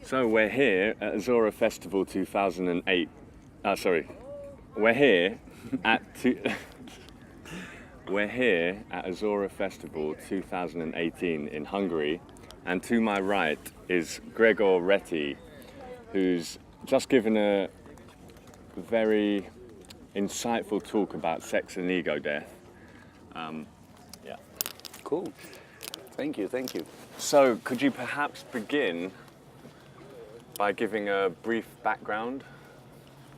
So we're here at Ozora Festival 2008. We're here at we're here at Ozora Festival 2018 in Hungary, and to my right is Gregor Reti, who's just given a very insightful talk about sex and ego death. Yeah. Cool. Thank you. So, could you perhaps begin by giving a brief background?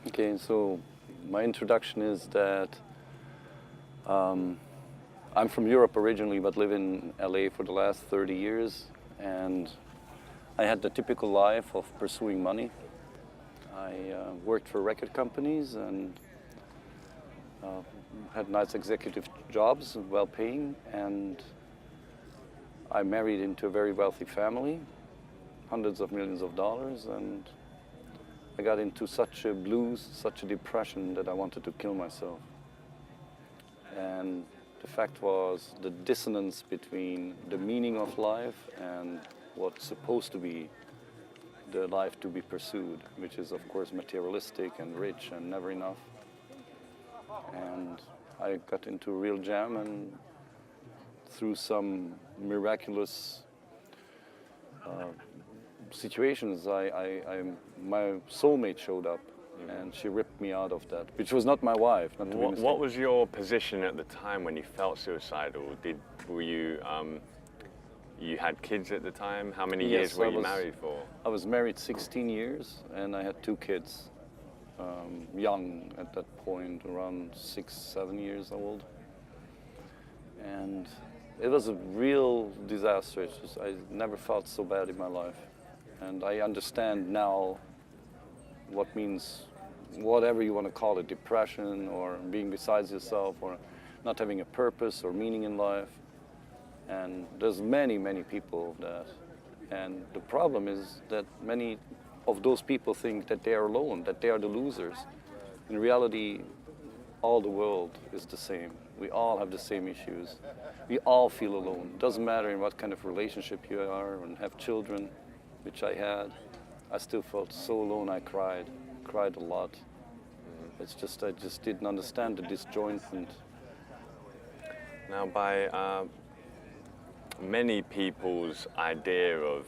Okay, so my introduction is that I'm from Europe originally, but live in LA for the last 30 years, and I had the typical life of pursuing money. I worked for record companies and had nice executive jobs, well-paying, and I married into a very wealthy family, hundreds of millions of dollars, and I got into such a blues, such a depression that I wanted to kill myself. And the fact was the dissonance between the meaning of life and what's supposed to be the life to be pursued, which is of course materialistic and rich and never enough. And I got into a real jam, and through some miraculous situations, my soulmate showed up, and she ripped me out of that, which was not my wife. Not to be mistaken. What was your position at the time when you felt suicidal? Were you you had kids at the time? How many years were you married for? I was married 16 years, and I had 2 kids, young at that point, around 6, 7 years old. And it was a real disaster. I never felt so bad in my life. And I understand now what means, whatever you want to call it, depression or being besides yourself or not having a purpose or meaning in life. And there's many, many people that. And the problem is that many of those people think that they are alone, that they are the losers. In reality, all the world is the same. We all have the same issues. We all feel alone. Doesn't matter in what kind of relationship you are and have children, which I had. I still felt so alone. I cried a lot. It's just, I just didn't understand the disjointment. Now, by many people's idea of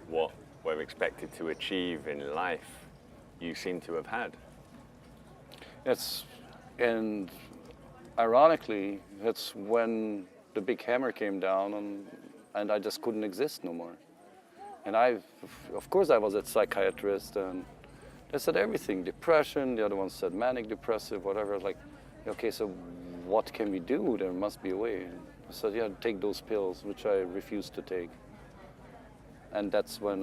what we're expected to achieve in life, you seem to have had. Yes, and ironically, that's when the big hammer came down, and I just couldn't exist no more. And of course I was a psychiatrist, and they said everything, depression, the other one said manic depressive, whatever. Like, okay, so what can we do? There must be a way. I said, yeah, take those pills, which I refused to take. And that's when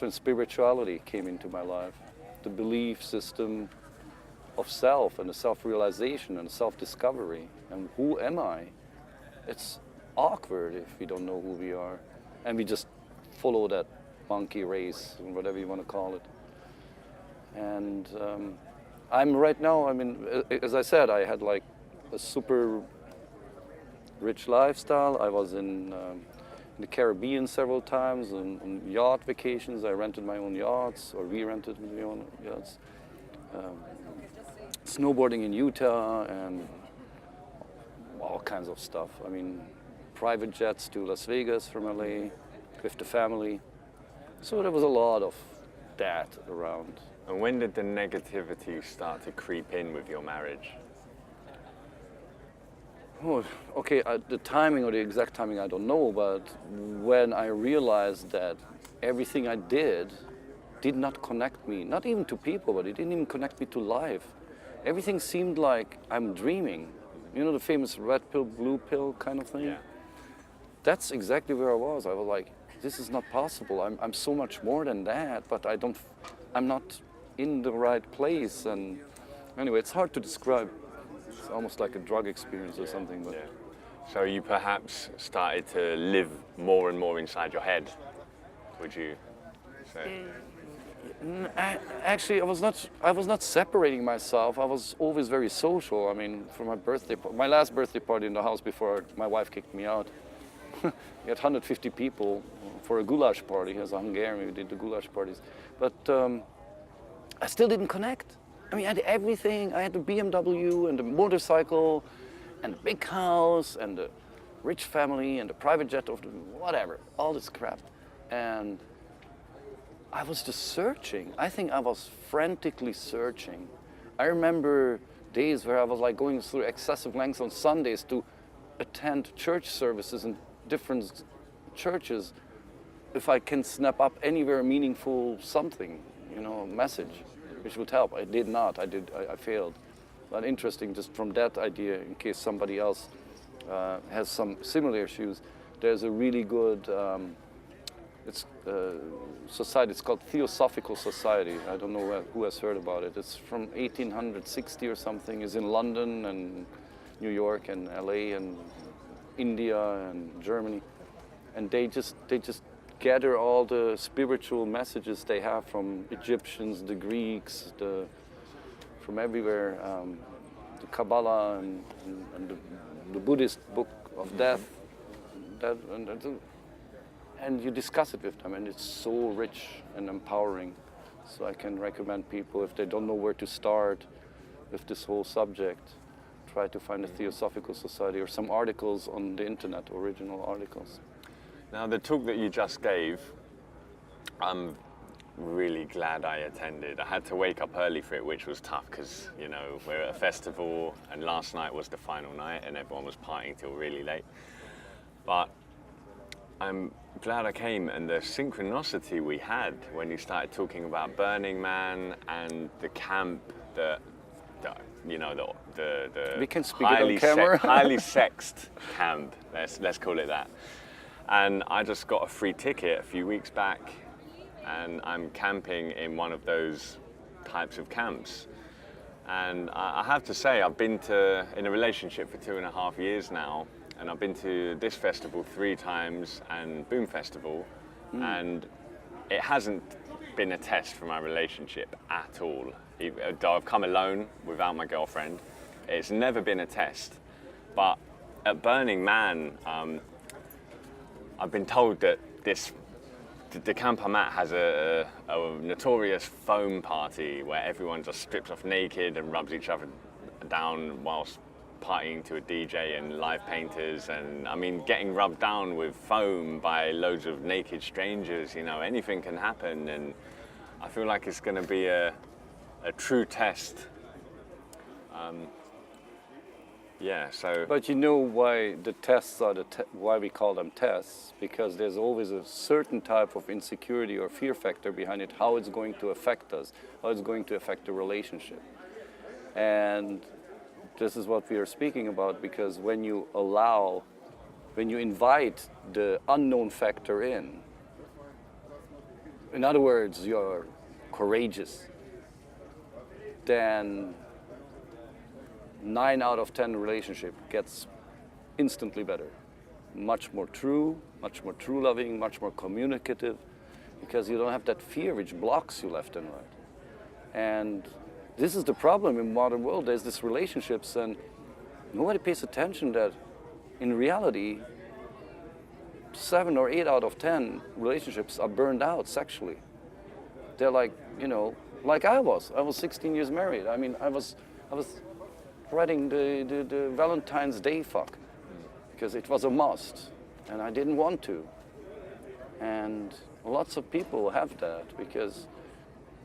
spirituality came into my life. The belief system of self and the self-realization and self-discovery. And who am I? It's awkward if we don't know who we are. And we just follow that monkey race, whatever you want to call it. And I'm right now, I mean, as I said, I had like a super rich lifestyle. I was in the Caribbean several times, on yacht vacations. I rented my own yachts, or we rented my own yachts. Snowboarding in Utah and all kinds of stuff. I mean, private jets to Las Vegas from LA with the family. So there was a lot of that around. And when did the negativity start to creep in with your marriage? Oh, okay, the timing or the exact timing I don't know, but when I realized that everything I did not connect me, not even to people, but it didn't even connect me to life. Everything seemed like I'm dreaming. You know, the famous red pill, blue pill kind of thing? Yeah. That's exactly where I was. I was like, this is not possible. I'm so much more than that, but I'm not in the right place. And anyway, it's hard to describe. It's almost like a drug experience or something. But So you perhaps started to live more and more inside your head, would you say? Actually, I was not separating myself. I was always very social. I mean, for my last birthday party in the house before my wife kicked me out, We had 150 people for a goulash party. As a Hungarian, we did the goulash parties. But I still didn't connect. I mean, I had everything. I had the BMW and the motorcycle and the big house and the rich family and the private jet of the whatever, all this crap. And I was just searching. I think I was frantically searching. I remember days where I was like going through excessive lengths on Sundays to attend church services in different churches if I can snap up anywhere meaningful something, you know, a message, which would help. I did not. I failed. But interesting, just from that idea, in case somebody else has some similar issues, there's a really good society. It's called Theosophical Society. I don't know who has heard about it. It's from 1860 or something. It's in London and New York and LA and India and Germany, and they just gather all the spiritual messages they have from Egyptians, the Greeks, from everywhere, the Kabbalah and the Buddhist book of death, and you discuss it with them, and it's so rich and empowering. So I can recommend people, if they don't know where to start with this whole subject, try to find a Theosophical Society or some articles on the internet, original articles. Now, the talk that you just gave, I'm really glad I attended. I had to wake up early for it, which was tough because, you know, we're at a festival and last night was the final night and everyone was partying till really late. But I'm glad I came, and the synchronicity we had when you started talking about Burning Man and the camp that you know, the we can speak it on camera. Highly sexed camp, let's call it that. And I just got a free ticket a few weeks back, and I'm camping in one of those types of camps. And I have to say, I've been in a relationship for 2.5 years now, and I've been to this festival 3 times and Boom Festival, and it hasn't been a test for my relationship at all. I've come alone without my girlfriend. It's never been a test. But at Burning Man, I've been told that the camp I'm at has a notorious foam party where everyone just strips off naked and rubs each other down whilst partying to a DJ and live painters, and I mean, getting rubbed down with foam by loads of naked strangers, you know, anything can happen, and I feel like it's going to be a true test. Yeah, so... But you know why the tests are why we call them tests? Because there's always a certain type of insecurity or fear factor behind it, how it's going to affect us, how it's going to affect the relationship. And this is what we are speaking about, because when you invite the unknown factor in other words, you're courageous, then 9 out of 10 relationship gets instantly better. Much more true loving, much more communicative, because you don't have that fear which blocks you left and right. And this is the problem in modern world. There's these relationships and nobody pays attention that in reality 7 or 8 out of 10 relationships are burned out sexually. They're like, you know, like I was 16 years married. I mean, I was writing the Valentine's Day fuck because it was a must and I didn't want to. And lots of people have that because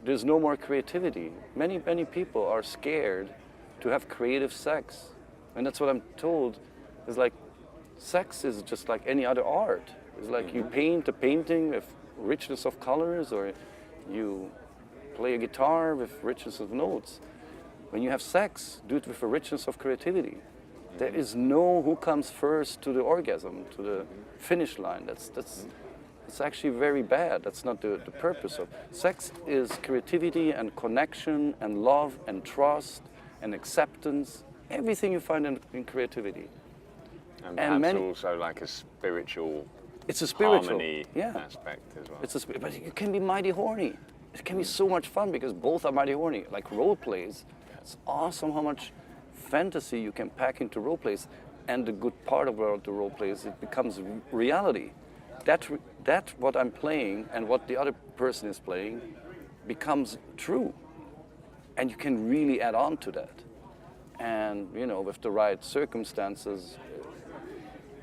there's no more creativity. Many people are scared to have creative sex. And that's what I'm told, is like, sex is just like any other art. It's like you paint a painting with richness of colors, or you play a guitar with richness of notes. When you have sex, do it with a richness of creativity. There is no who comes first to the orgasm, to the finish line. It's actually very bad. That's not the purpose of sex. Is creativity and connection and love and trust and acceptance. Everything you find in creativity. And perhaps also like a spiritual, it's a spiritual harmony aspect as well. But it can be mighty horny. It can be so much fun because both are mighty horny. Like role plays, it's awesome how much fantasy you can pack into role plays. And the good part about the role play is it becomes reality. That what I'm playing and what the other person is playing becomes true. And you can really add on to that. And, you know, with the right circumstances,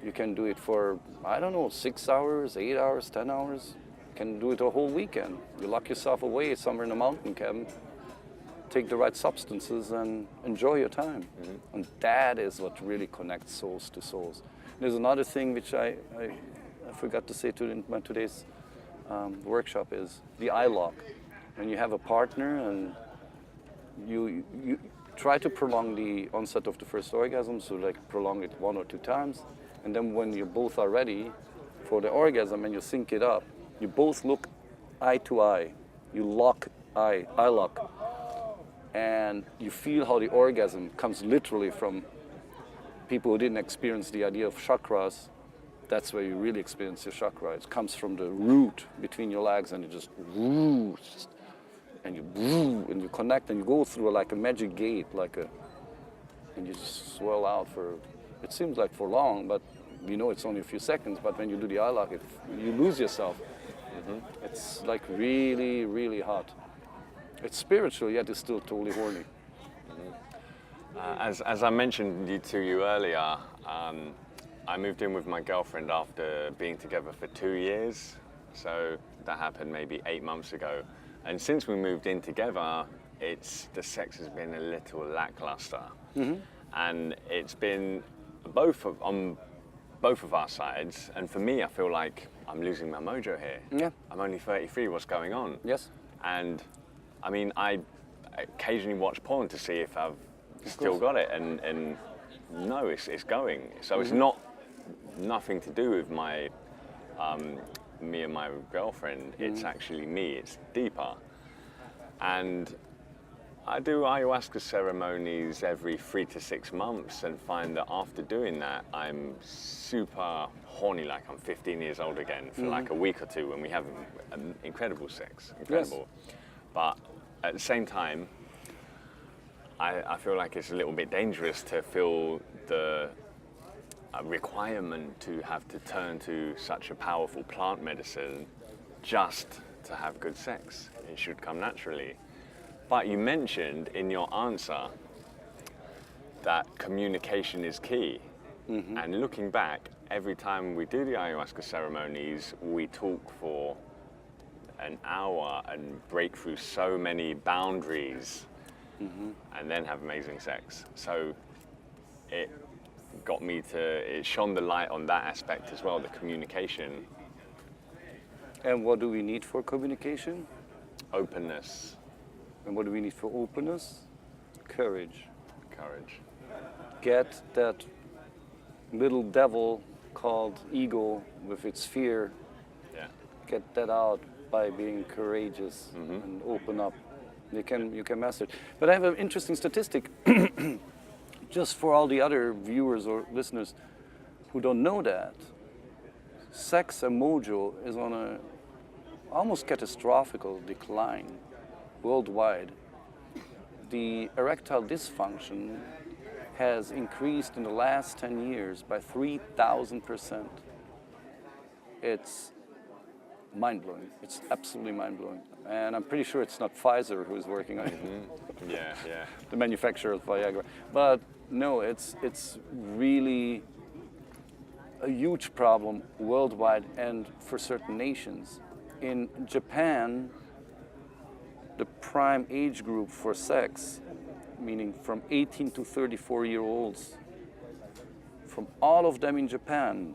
you can do it for, I don't know, 6 hours, 8 hours, 10 hours. You can do it a whole weekend. You lock yourself away somewhere in a mountain cabin, take the right substances and enjoy your time. And that is what really connects souls to souls. There's another thing which I forgot to say in my today's workshop is the eye lock. When you have a partner and you try to prolong the onset of the first orgasm, so like prolong it 1 or 2 times, and then when you both are ready for the orgasm and you sync it up, you both look eye to eye. You lock eye lock. And you feel how the orgasm comes literally from people who didn't experience the idea of chakras. That's where you really experience your chakra. It comes from the root between your legs, and it just and you connect, and you go through like a magic gate, and you just swell out for, it seems like for long, but you know it's only a few seconds. But when you do the eye lock, you lose yourself. It's like really, really hot. It's spiritual, yet it's still totally horny. As I mentioned to you earlier, I moved in with my girlfriend after being together for 2 years. So that happened maybe 8 months ago. And since we moved in together, the sex has been a little lackluster. And it's been on both of our sides. And for me, I feel like I'm losing my mojo here. Yeah. I'm only 33, what's going on? Yes. And I mean, I occasionally watch porn to see if I've still got it, and no, it's going. So it's nothing to do with me and my girlfriend. It's actually me. It's deeper. And I do ayahuasca ceremonies every 3 to 6 months, and find that after doing that, I'm super horny, like I'm 15 years old again for like a week or two, when we have incredible sex. Incredible. Yes. But at the same time, I feel like it's a little bit dangerous to feel the requirement to have to turn to such a powerful plant medicine just to have good sex. It should come naturally. But you mentioned in your answer that communication is key. And looking back, every time we do the ayahuasca ceremonies, we talk for an hour and break through so many boundaries, and then have amazing sex. So it shone the light on that aspect as well, the communication. And what do we need for communication? Openness. And what do we need for openness? Courage. Courage. Get that little devil called ego with its fear. Yeah. Get that out by being courageous and open up. You can master it. But I have an interesting statistic, just for all the other viewers or listeners who don't know that. Sex and mojo is on a almost catastrophical decline worldwide. The erectile dysfunction has increased in the last 10 years by 3,000%. It's mind-blowing. It's absolutely mind-blowing. And I'm pretty sure it's not Pfizer who's working on it. Yeah. The manufacturer of Viagra. But no, it's really a huge problem worldwide and for certain nations. In Japan, the prime age group for sex, meaning from 18 to 34-year-olds, from all of them in Japan,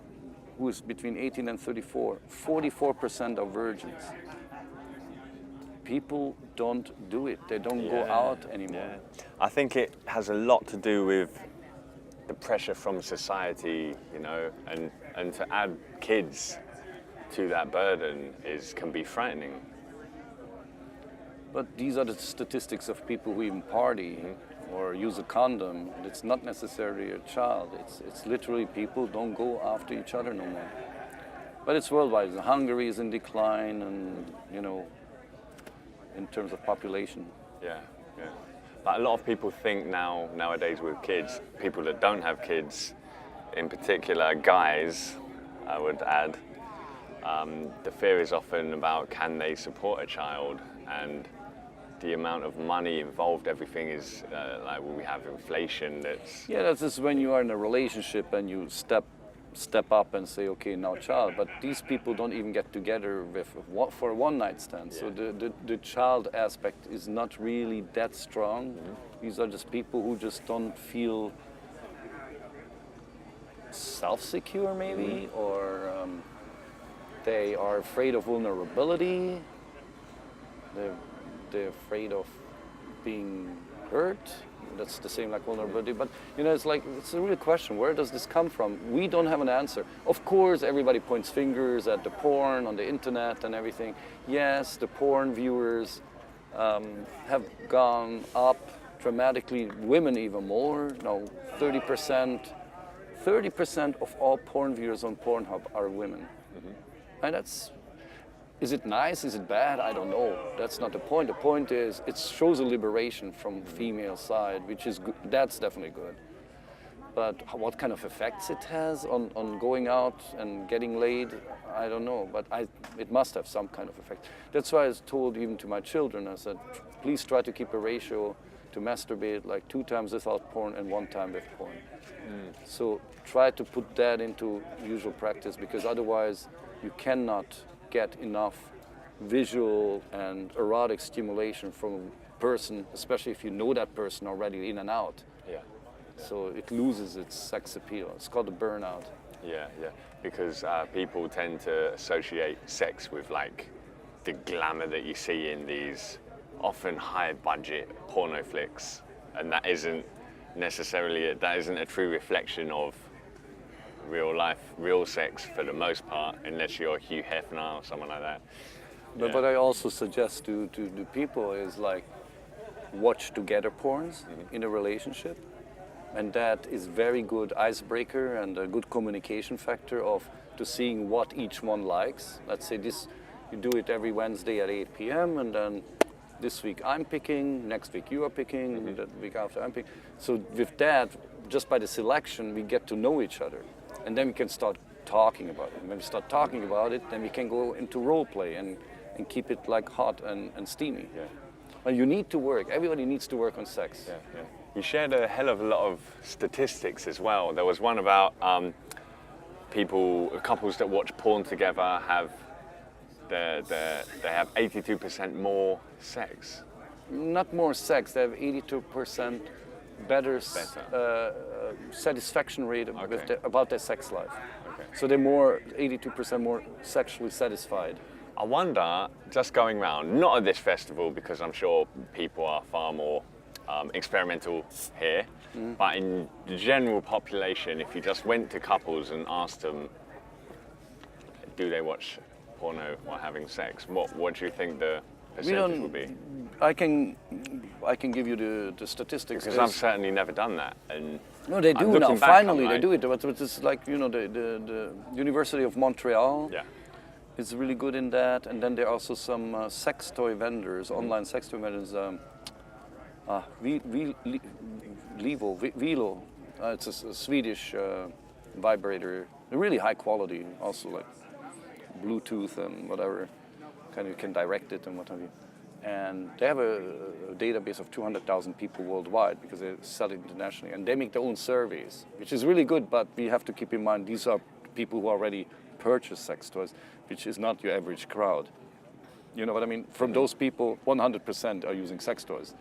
who is between 18 and 34, 44% are virgins. People don't do it. They don't go out anymore. Yeah. I think it has a lot to do with the pressure from society, you know, and to add kids to that burden can be frightening. But these are the statistics of people who even party or use a condom. It's not necessarily a child. It's literally people don't go after each other no more. But it's worldwide. Hungary is in decline, and you know, in terms of population. Yeah. But a lot of people think nowadays with kids, people that don't have kids, in particular guys, I would add, the fear is often about can they support a child, and the amount of money involved. Everything is like we have inflation. That's just when you are in a relationship and you step up and say, okay, now child. But these people don't even get together for a one night stand. Yeah. So the child aspect is not really that strong. Mm-hmm. These are just people who just don't feel self-secure maybe, mm-hmm. or they are afraid of vulnerability. They're afraid of being hurt. That's the same like vulnerability. But it's a real question. Where does this come from? We don't have an answer. Of course, everybody points fingers at the porn on the internet and everything. Yes, the porn viewers have gone up dramatically. Women even more. 30% of all porn viewers on Pornhub are women. Mm-hmm. And is it nice? Is it bad? I don't know. That's not the point. The point is it shows a liberation from the female side, which is good. That's definitely good. But what kind of effects it has on going out and getting laid, I don't know. But it must have some kind of effect. That's why I told even to my children, I said, please try to keep a ratio to masturbate like 2 times without porn and 1 time with porn. Mm. So try to put that into usual practice, because otherwise you cannot get enough visual and erotic stimulation from a person, especially if you know that person already in and out. Yeah. So it loses its sex appeal. It's called a burnout. Yeah, because people tend to associate sex with like the glamour that you see in these often high-budget porno flicks, and that isn't necessarily a true reflection of real life, real sex for the most part, unless you're Hugh Hefner or someone like that. But what I also suggest to the people is like watch together porns mm-hmm. in a relationship, and that is very good icebreaker and a good communication factor to seeing what each one likes. Let's say you do it every Wednesday at 8 p.m. and then this week I'm picking, next week you are picking, mm-hmm. the week after I'm picking. So with that, just by the selection, we get to know each other. And then we can start talking about it. When we start talking about it, then we can go into role play and keep it like hot and steamy. Yeah. And you need to work. Everybody needs to work on sex. Yeah. You shared a hell of a lot of statistics as well. There was one about couples that watch porn together have they have 82% more sex. Not more sex. They have 82% better. Satisfaction rate about their sex life. Okay. So they're 82% more sexually satisfied. I wonder, just going around, not at this festival because I'm sure people are far more experimental here, but in the general population, if you just went to couples and asked them, do they watch porno while having sex, what do you think the percentage would be? I can give you the statistics. Because I've certainly never done that. And no, they do now. Finally, they do it. But it's like the University of Montreal is really good in that. And then there are also some sex toy vendors, online sex toy vendors. Vilo. It's a Swedish vibrator, really high quality. Also like Bluetooth and whatever. Kind of you can direct it and what have you. And they have a database of 200,000 people worldwide because they sell it internationally. And they make their own surveys, which is really good, but we have to keep in mind these are people who already purchase sex toys, which is not your average crowd. You know what I mean? From those people, 100% are using sex toys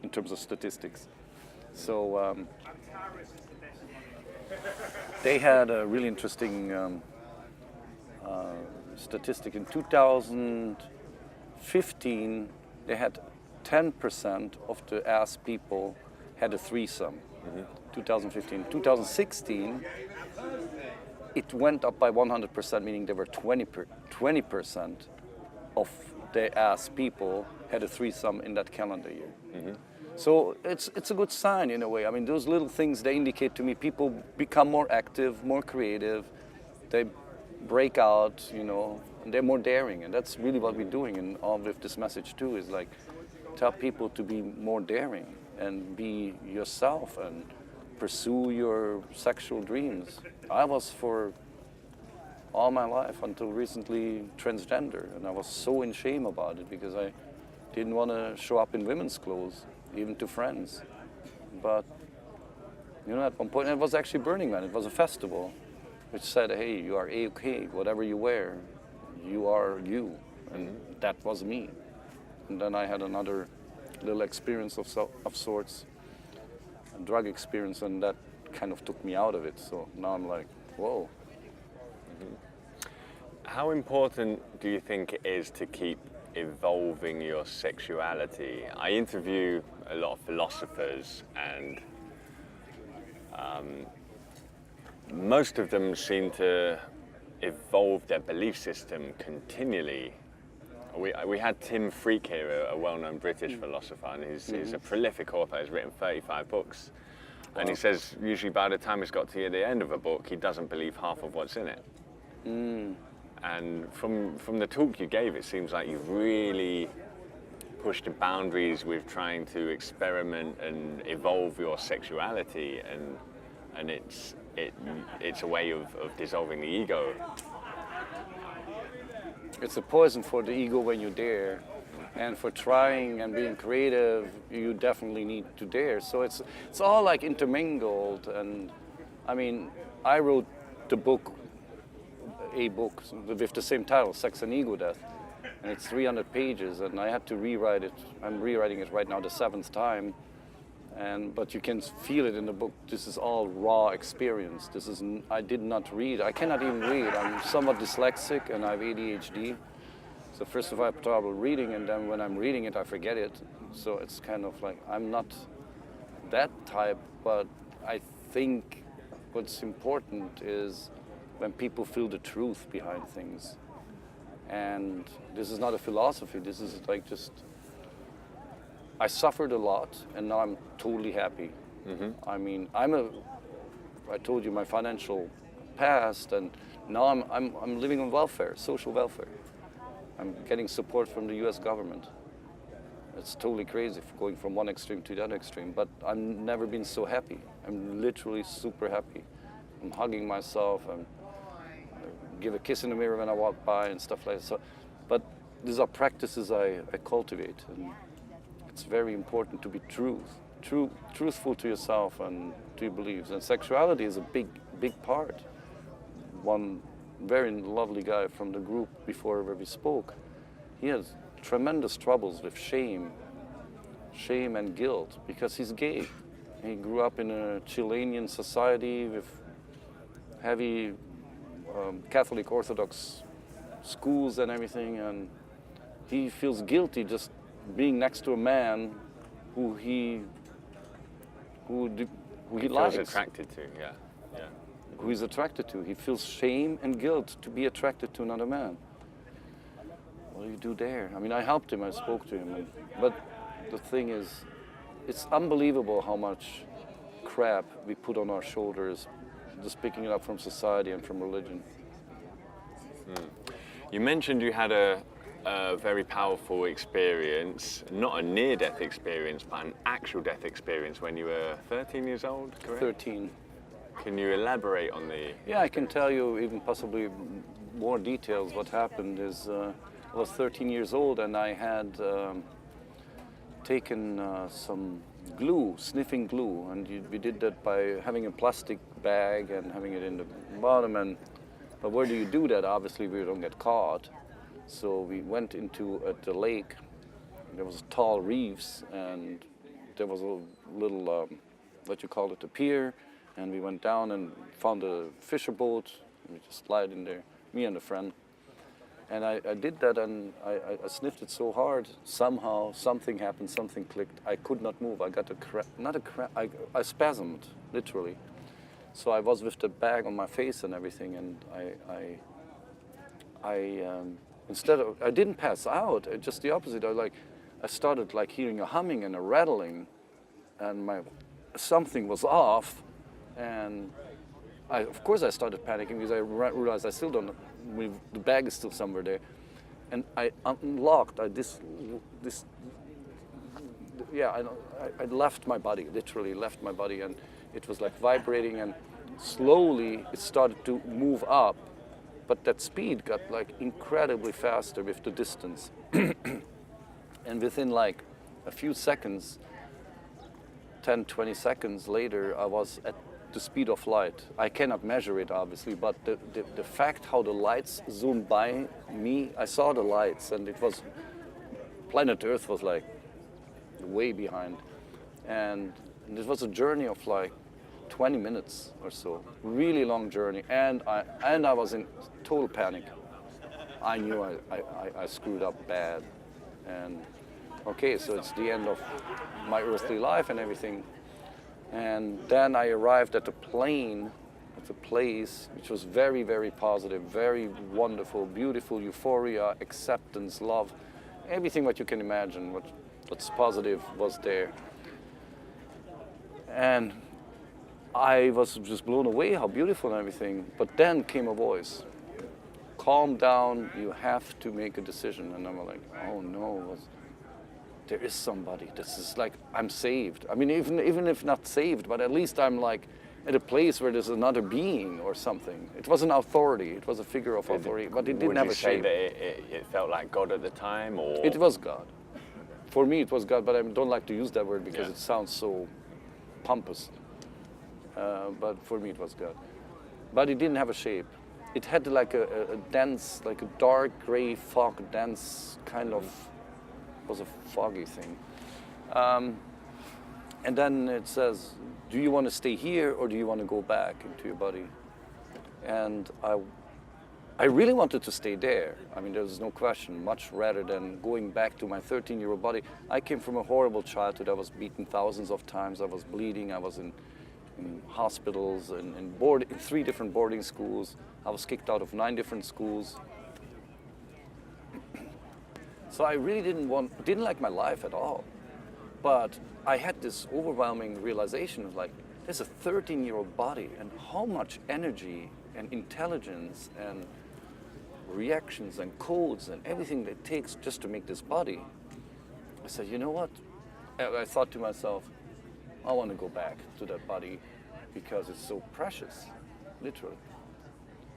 in terms of statistics. So they had a really interesting statistic. In 2015, they had 10% of the asked people had a threesome. 2015. 2016, it went up by 100%, meaning there were 20% of the asked people had a threesome in that calendar year. So it's a good sign in a way. I mean, those little things, they indicate to me people become more active, more creative. They break out, you know, and they're more daring. And that's really what we're doing. And all with this message too is like, tell people to be more daring and be yourself and pursue your sexual dreams. I was for all my life until recently transgender, and I was so in shame about it because I didn't want to show up in women's clothes, even to friends. But you know, at one point, it was actually Burning Man. It was a festival which said, hey, you are A-okay, whatever you wear, you are you. And that was me. And then I had another little experience of sorts, a drug experience, and that kind of took me out of it. So now I'm like, whoa. How important do you think it is to keep evolving your sexuality? I interview a lot of philosophers, and most of them seem to evolve their belief system continually. We had Tim Freke here, a well-known British philosopher, and he's a prolific author. He's written 35 books. And he says usually by the time he's got to the end of a book, he doesn't believe half of what's in it. And from the talk you gave, it seems like you've really pushed the boundaries with trying to experiment and evolve your sexuality, and it's a way of dissolving the ego. It's a poison for the ego when you dare, and for trying and being creative, you definitely need to dare. So it's all like intermingled. And I mean, I wrote a book with the same title, Sex and Ego Death, and it's 300 pages, and I had to rewrite it. I'm rewriting it right now the 7th time, but you can feel it in the book. This is all raw experience. I did not read. I cannot even read. I'm somewhat dyslexic and I have ADHD. So first of all, I have trouble reading, and then when I'm reading it, I forget it. So it's kind of like, I'm not that type, but I think what's important is when people feel the truth behind things. And this is not a philosophy. This is like just, I suffered a lot, and now I'm totally happy. I mean, I told you my financial past, and now I'm living on welfare, social welfare. I'm getting support from the US government. It's totally crazy going from one extreme to the other extreme, but I've never been so happy. I'm literally super happy. I'm hugging myself, and I give a kiss in the mirror when I walk by and stuff like that. So, but these are practices I cultivate, and it's very important to be truthful to yourself and to your beliefs. And sexuality is a big part. One very lovely guy from the group before where we spoke, he has tremendous troubles with shame and guilt because he's gay. He grew up in a Chilean society with heavy Catholic Orthodox schools and everything, and he feels guilty just being next to a man who he likes. Feels attracted to, yeah. Who he's attracted to. He feels shame and guilt to be attracted to another man. What do you do there? I mean, I helped him, I spoke to him, but the thing is, it's unbelievable how much crap we put on our shoulders, just picking it up from society and from religion. You mentioned you had a very powerful experience, not a near-death experience, but an actual death experience when you were 13 years old, correct? 13. Can you elaborate on the... Yeah, I can tell you even possibly more details. What happened is I was 13 years old, and I had taken some glue, sniffing glue, and we did that by having a plastic bag and having it in the bottom. But where do you do that? Obviously, we don't get caught. So we went into the lake. There was tall reefs, and there was a little, what you call it, a pier. And we went down and found a fisher boat, and we just slid in there, me and a friend. And I did that, and I sniffed it so hard, somehow something happened, something clicked. I could not move. I got I spasmed, literally. So I was with the bag on my face and everything, and I didn't pass out, just the opposite. I started like hearing a humming and a rattling, and something was off. And of course I started panicking because I realized I still don't know, the bag is still somewhere there. And I unlocked, I left my body, literally left my body, and it was like vibrating, and slowly it started to move up, but that speed got like incredibly faster with the distance. And within like a few seconds, 10, 20 seconds later, I was at the speed of light. I cannot measure it, obviously, but the fact how the lights zoomed by me, I saw the lights, and it was, planet Earth was like way behind. And it was a journey of like 20 minutes or so, really long journey. And I was in total panic. I knew I screwed up bad. And okay, so it's the end of my earthly life and everything. And then I arrived at the place which was very, very positive, very wonderful, beautiful, euphoria, acceptance, love, everything what you can imagine, what's positive was there. And I was just blown away how beautiful and everything. But then came a voice, calm down, you have to make a decision. And I'm like, oh no, there is somebody. This is like, I'm saved. I mean, even if not saved, but at least I'm like at a place where there's another being or something. It was an authority. It was a figure of authority, but it didn't have a shape. Would you say that it felt like God at the time, or? It was God. For me, it was God, but I don't like to use that word because it sounds so pompous. But for me, it was God. But it didn't have a shape. It had like a dense, like a dark gray fog, dense kind of, was a foggy thing. And then it says, do you want to stay here or do you want to go back into your body? And I really wanted to stay there. I mean, there's no question, much rather than going back to my 13-year-old body. I came from a horrible childhood. I was beaten thousands of times. I was bleeding. I was in hospitals and in 3 different boarding schools. I was kicked out of 9 different schools. So I really didn't like my life at all. But I had this overwhelming realization of like, there's a 13-year-old body, and how much energy and intelligence and reactions and codes and everything that it takes just to make this body. I said, you know what? I thought to myself, I want to go back to that body because it's so precious, literally.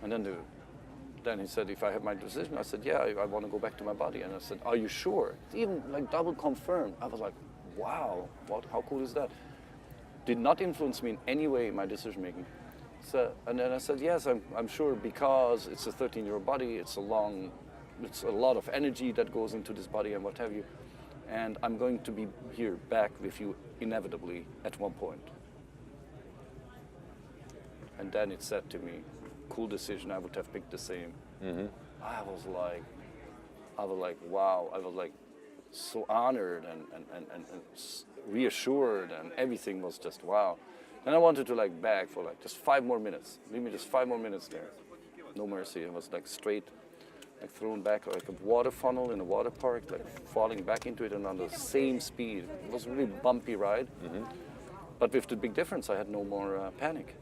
And then he said, if I have my decision, I said, yeah, I want to go back to my body. And I said, are you sure? It's even like double confirmed. I was like, wow, how cool is that? Did not influence me in any way in my decision making. So, and then I said, yes, I'm sure, because it's a 13-year-old body, it's a lot of energy that goes into this body and what have you. And I'm going to be here back with you inevitably at one point. And then it said to me, cool decision, I would have picked the same. Mm-hmm. I was like, wow, I was like so honored and reassured, and everything was just wow. Then I wanted to like beg for like just 5 more minutes. Leave me just 5 more minutes there. No mercy. It was like straight, like thrown back like a water funnel in a water park, like falling back into it and on the same speed. It was a really bumpy ride. Mm-hmm. But with the big difference, I had no more panic.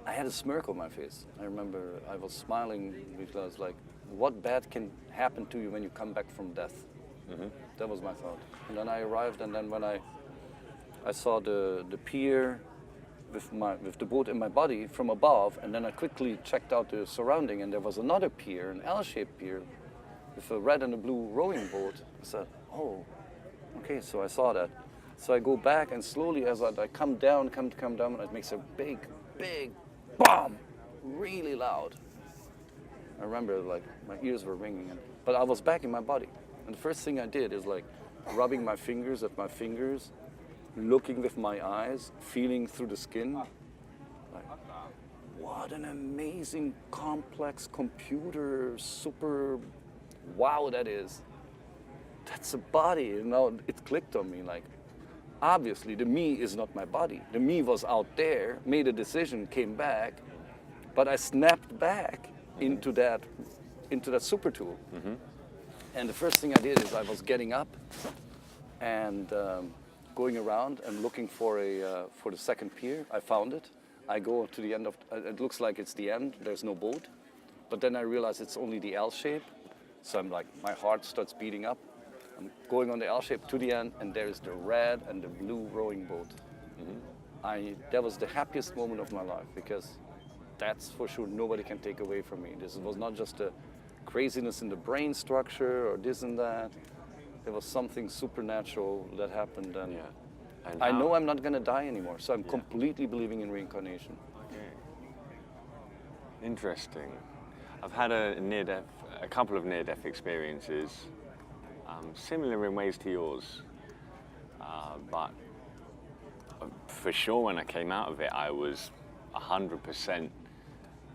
I had a smirk on my face. I remember I was smiling because like, what bad can happen to you when you come back from death? Mm-hmm. That was my thought. And then I arrived, and then when I saw the pier with the boat in my body from above, and then I quickly checked out the surrounding, and there was another pier, an L-shaped pier, with a red and a blue rowing boat. I said, oh, okay, so I saw that. So I go back, and slowly as I come down, and it makes a big bomb, really loud. I remember like my ears were ringing, but I was back in my body. And the first thing I did is like rubbing my fingers at my fingers, looking with my eyes, feeling through the skin. Like, what an amazing, complex computer, super wow that is. That's a body, you know, it clicked on me like, obviously the me is not my body. The me was out there, made a decision, came back, but I snapped back into that super tool. Mm-hmm. And the first thing I did is I was getting up and going around and looking for the second pier. I found it. I go to the end of, it looks like it's the end, there's no boat. But then I realize it's only the L shape. So I'm like, my heart starts beating up. I'm going on the L shape to the end, and there's the red and the blue rowing boat. Mm-hmm. that was the happiest moment of my life, because that's for sure nobody can take away from me. This was not just a craziness in the brain structure or this and that. There was something supernatural that happened, and And I how- know I'm not going to die anymore, so I'm completely believing in reincarnation. Okay. Interesting. I've had a couple of near-death experiences, similar in ways to yours, but for sure when I came out of it, I was 100%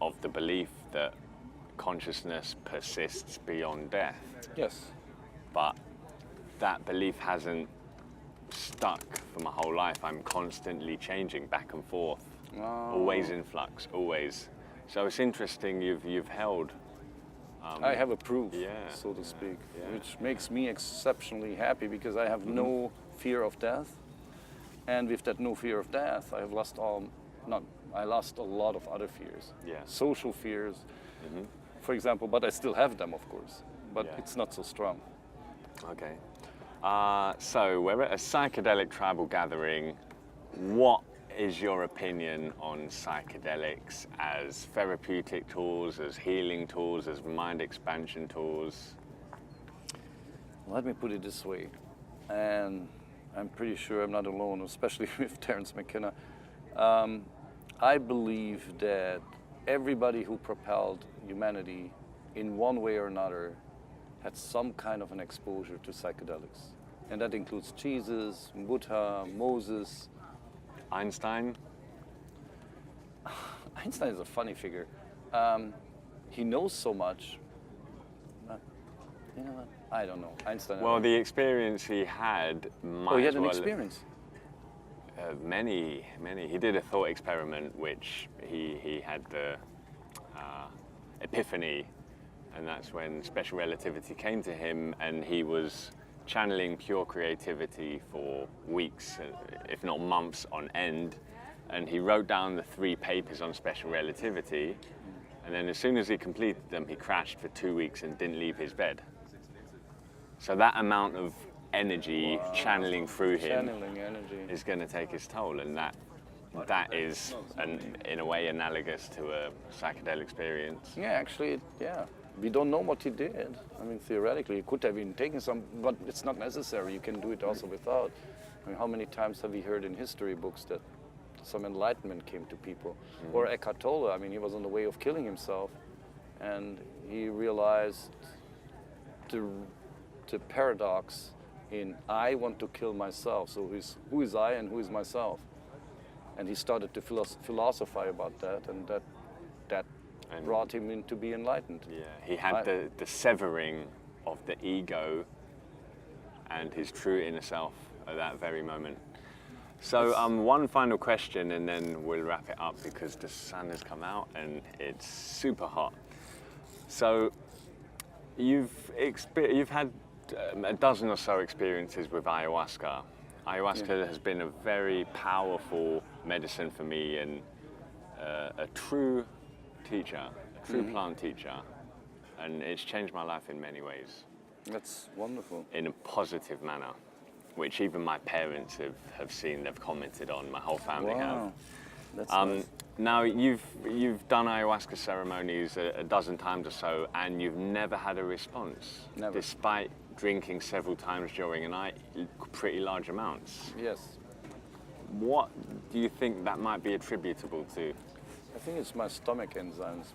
of the belief that consciousness persists beyond death. Yes. But that belief hasn't stuck for my whole life. I'm constantly changing back and forth, always in flux, always. So it's interesting you've held. I have a proof, Yeah, so to speak, yeah. which makes me exceptionally happy, because I have no fear of death. And with that no fear of death, I lost a lot of other fears. Yeah. Social fears, for example, but I still have them, of course, but Yeah. it's not so strong. Okay. So we're at a psychedelic tribal gathering. What is your opinion on psychedelics as therapeutic tools, as healing tools, as mind expansion tools? Let me put it this way, and I'm pretty sure I'm not alone, especially with Terence McKenna. I believe that everybody who propelled humanity in one way or another had some kind of an exposure to psychedelics. And that includes Jesus, Buddha, Moses. Einstein? Einstein is a funny figure. He knows so much. You know what? I don't know. Einstein. Well, the experience he had might he had as an well- experience. Many. He did a thought experiment, which he had the epiphany, and that's when special relativity came to him, and he was channeling pure creativity for weeks, if not months on end. And he wrote down the 3 papers on special relativity, and then as soon as he completed them, he crashed for 2 weeks and didn't leave his bed. So that amount of energy channeling through him Channeling energy. is going to take its toll, and that is in a way analogous to a psychedelic experience. Yeah, actually, yeah. We don't know what he did. I mean, theoretically, he could have been taking some, but it's not necessary. You can do it also without. I mean, how many times have we heard in history books that some enlightenment came to people? Or Eckhart Tolle, I mean, he was on the way of killing himself, and he realized the paradox in I want to kill myself. So who is I and who is myself? And he started to philosophize about that, and that And- brought him in to be enlightened. Yeah, he had the severing of the ego and his true inner self at that very moment. So one final question, and then we'll wrap it up because the sun has come out and it's super hot. So you've had a dozen or so experiences with ayahuasca. Ayahuasca has been a very powerful medicine for me, and a true teacher, a true plant teacher, and it's changed my life in many ways, That's wonderful. in a positive manner, which even my parents have seen, they've commented on, my whole family have. That's nice. Now you've done ayahuasca ceremonies a dozen times or so, and you've never had a response, Never. despite drinking several times during a night, pretty large amounts. Yes. What do you think that might be attributable to? I think it's my stomach enzymes,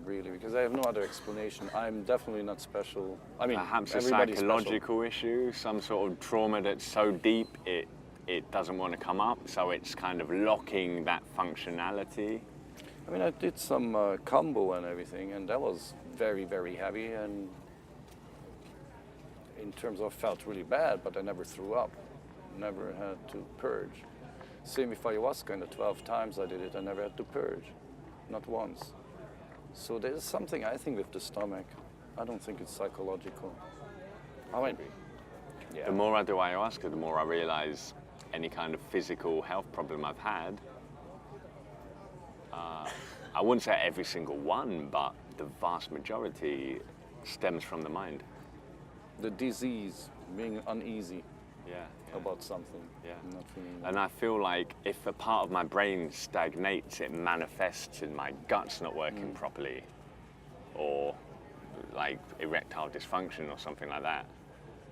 really, because I have no other explanation. I'm definitely not special. I mean, Perhaps a everybody's psychological issue, some sort of trauma that's so deep it doesn't want to come up, so it's kind of locking that functionality. I mean, I did some combo and everything, and that was very, very heavy, and in terms of felt really bad, but I never threw up, never had to purge. Same with ayahuasca, in the 12 times I did it, I never had to purge, not once. So there's something, I think, with the stomach. I don't think it's psychological. I mean, yeah. The more I do ayahuasca, the more I realize any kind of physical health problem I've had, I wouldn't say every single one, but the vast majority stems from the mind. The disease, being uneasy. about something. Yeah. I'm not feeling And I feel like if a part of my brain stagnates, it manifests in my guts not working properly, or like erectile dysfunction or something like that.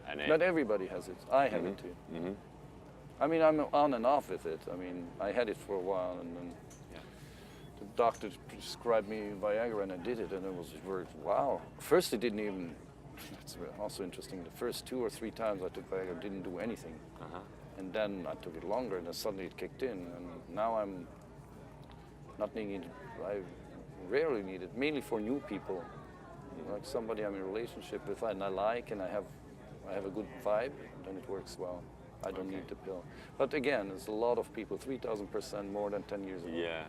And Not everybody has it. I have it too. I mean, I'm on and off with it. I mean, I had it for a while, and then the doctor prescribed me Viagra, and I did it, and it was wow. First, it didn't even. That's also interesting. The first 2 or 3 times I took Viagra, didn't do anything, and then I took it longer, and then suddenly it kicked in, and now I'm not needing it. I rarely need it, mainly for new people, like somebody I'm in a relationship with, and I like, and I have a good vibe, then it works well. I don't need the pill. But again, there's a lot of people, 3,000% more than 10 years ago. Yeah.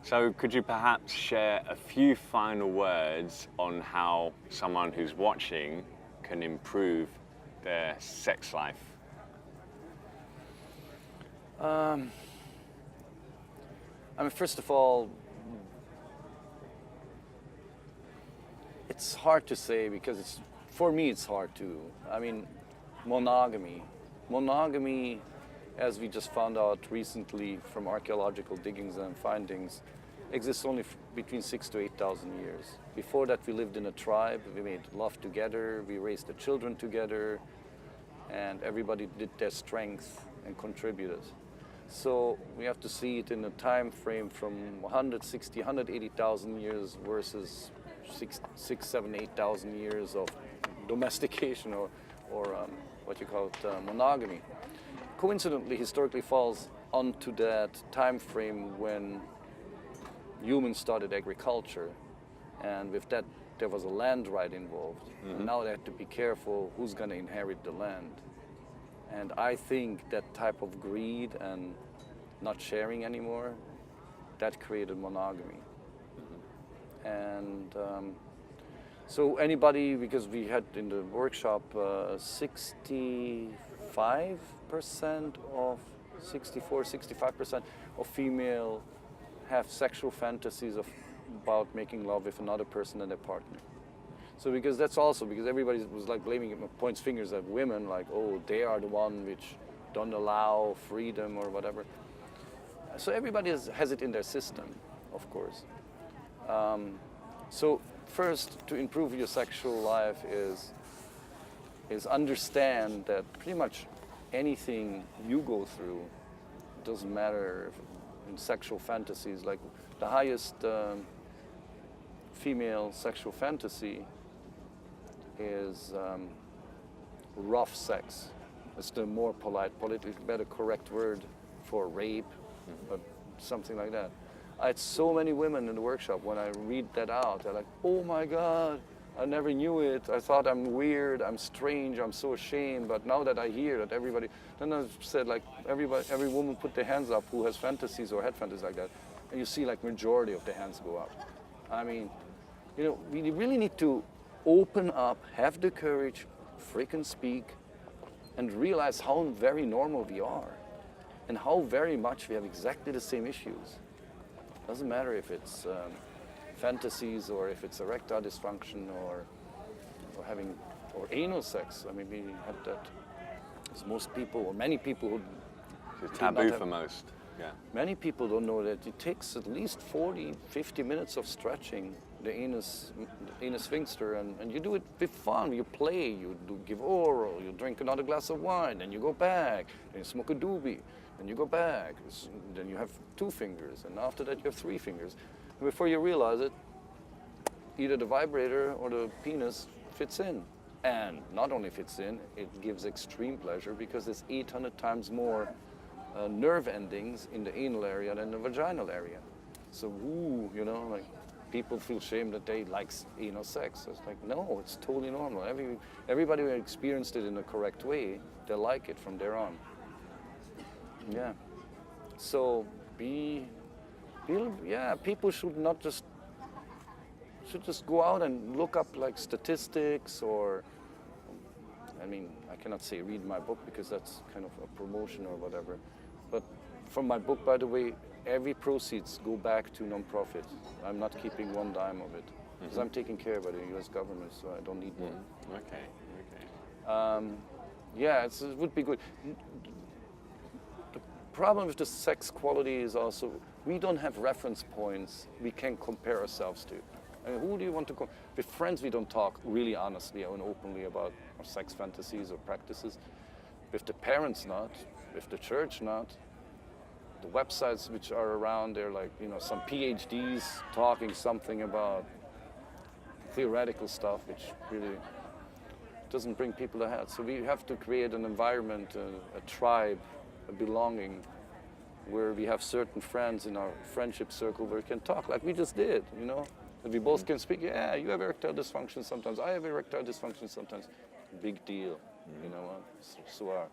So could you perhaps share a few final words on how someone who's watching can improve their sex life? I mean, first of all, it's hard to say because for me it's hard too. I mean, monogamy, as we just found out recently from archaeological diggings and findings, exists only between 6,000 to 8,000 years. Before that, we lived in a tribe. We made love together. We raised the children together, and everybody did their strength and contributed. So we have to see it in a time frame from 160, 180,000 years versus 6, 7, 8,000 years of domestication or what you call it, monogamy. Coincidentally, historically falls onto that time frame when humans started agriculture, and with that there was a land right involved. And now they have to be careful who's going to inherit the land. And I think that type of greed and not sharing anymore, that created monogamy. And so anybody, because we had in the workshop 65% of 65% of female have sexual fantasies about making love with another person and their partner. So because that's also, because everybody was like blaming it, points fingers at women, like, oh, they are the one which don't allow freedom or whatever. So everybody has it in their system, of course. So first, to improve your sexual life is understand that pretty much anything you go through, it doesn't matter if in sexual fantasies, like the highest female sexual fantasy is rough sex. It's the more polite, politically better correct word for rape, but something like that. I had so many women in the workshop, when I read that out, they're like, oh my God, I never knew it. I thought I'm weird, I'm strange, I'm so ashamed. But now that I hear that everybody, then I said like every woman put their hands up who has fantasies or had fantasies like that. And you see like majority of the hands go up. I mean, you know, we really need to open up, have the courage, freaking speak, and realize how very normal we are and how very much we have exactly the same issues. Doesn't matter if it's fantasies or if it's erectile dysfunction or anal sex. I mean, we had that. As most people, or many people who It's taboo for most. Yeah. Many people don't know that it takes at least 40, 50 minutes of stretching the anus sphincter, and you do it with fun. You play, you give oral, you drink another glass of wine, then you go back, then you smoke a doobie, then you go back, then you have 2 fingers, and after that you have 3 fingers. And before you realize it, either the vibrator or the penis fits in. And not only fits in, it gives extreme pleasure because there's 800 times more nerve endings in the anal area than the vaginal area. So, ooh, you know, like people feel shame that they like anal sex. It's like, no, it's totally normal. Everybody who experienced it in the correct way, they like it from there on. Yeah. So people should not just go out and look up like statistics or, I mean, I cannot say read my book because that's kind of a promotion or whatever. But from my book, by the way, every proceeds go back to non-profit. I'm not keeping one dime of it because I'm taken care by the U.S. government, so I don't need more. Okay. Yeah, it would be good. The problem with the sex quality is also we don't have reference points we can compare ourselves to. I mean, who do you want to with friends? We don't talk really honestly and openly about our sex fantasies or practices. With the parents, not. With the church, not. The websites which are around, they're like, you know, some PhDs talking something about theoretical stuff, which really doesn't bring people ahead. So we have to create an environment, a tribe, a belonging, where we have certain friends in our friendship circle where we can talk like we just did, you know? And we both can speak, yeah, you have erectile dysfunction sometimes, I have erectile dysfunction sometimes. Big deal, you know what? So are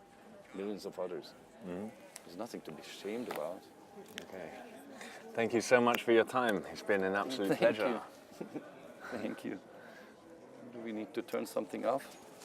millions of others. There's nothing to be ashamed about. Okay. Thank you so much for your time. It's been an absolute pleasure. Thank you. Do we need to turn something off?